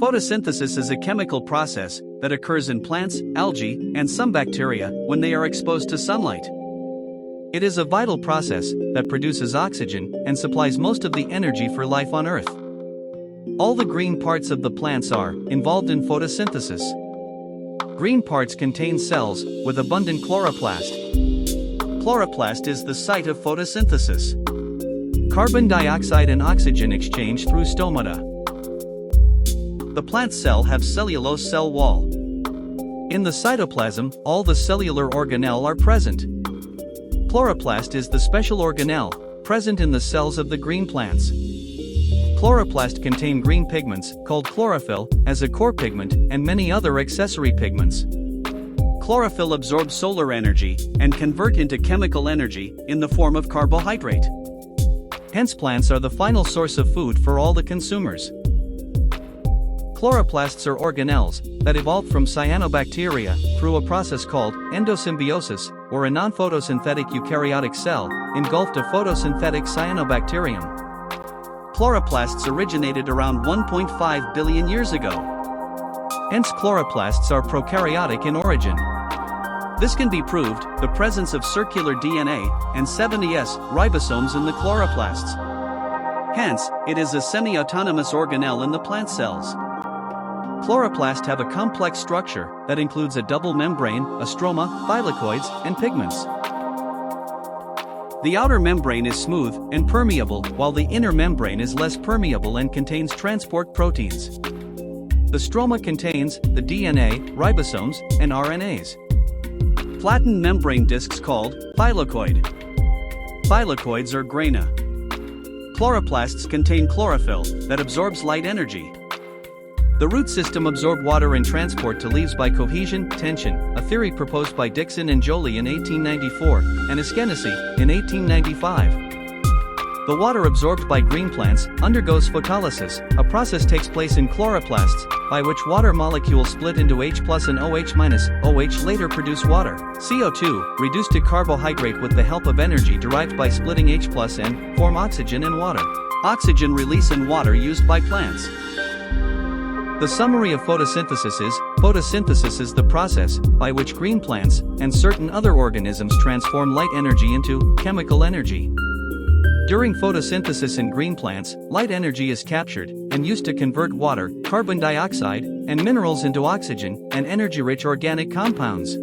Photosynthesis is a chemical process that occurs in plants, algae, and some bacteria when they are exposed to sunlight. It is a vital process that produces oxygen and supplies most of the energy for life on Earth. All the green parts of the plants are involved in photosynthesis. Green parts contain cells with abundant chloroplast. Chloroplast is the site of photosynthesis. Carbon dioxide and oxygen exchange through stomata. The plant cell have cellulose cell wall. In the cytoplasm, all the cellular organelle are present. Chloroplast is the special organelle present in the cells of the green plants. Chloroplast contain green pigments, called chlorophyll, as a core pigment, and many other accessory pigments. Chlorophyll absorbs solar energy and convert into chemical energy in the form of carbohydrate. Hence plants are the final source of food for all the consumers. Chloroplasts are organelles that evolved from cyanobacteria through a process called endosymbiosis, or a non-photosynthetic eukaryotic cell engulfed a photosynthetic cyanobacterium. Chloroplasts originated around 1.5 billion years ago. Hence chloroplasts are prokaryotic in origin. This can be proved the presence of circular DNA and 70S ribosomes in the chloroplasts. Hence, it is a semi-autonomous organelle in the plant cells. Chloroplasts have a complex structure that includes a double membrane, a stroma, thylakoids, and pigments. The outer membrane is smooth and permeable, while the inner membrane is less permeable and contains transport proteins. The stroma contains the DNA, ribosomes, and RNAs. Flattened membrane discs called thylakoid. Thylakoids are grana. Chloroplasts contain chlorophyll that absorbs light energy. The root system absorbed water and transport to leaves by cohesion, tension, a theory proposed by Dixon and Joly in 1894, and Askenazy in 1895. The water absorbed by green plants undergoes photolysis, a process takes place in chloroplasts, by which water molecules split into H plus and OH-. OH later produce water, CO2, reduced to carbohydrate with the help of energy derived by splitting H plus and form oxygen and water. Oxygen release in water used by plants. The summary of photosynthesis is the process by which green plants and certain other organisms transform light energy into chemical energy. During photosynthesis in green plants, light energy is captured and used to convert water, carbon dioxide, and minerals into oxygen and energy-rich organic compounds.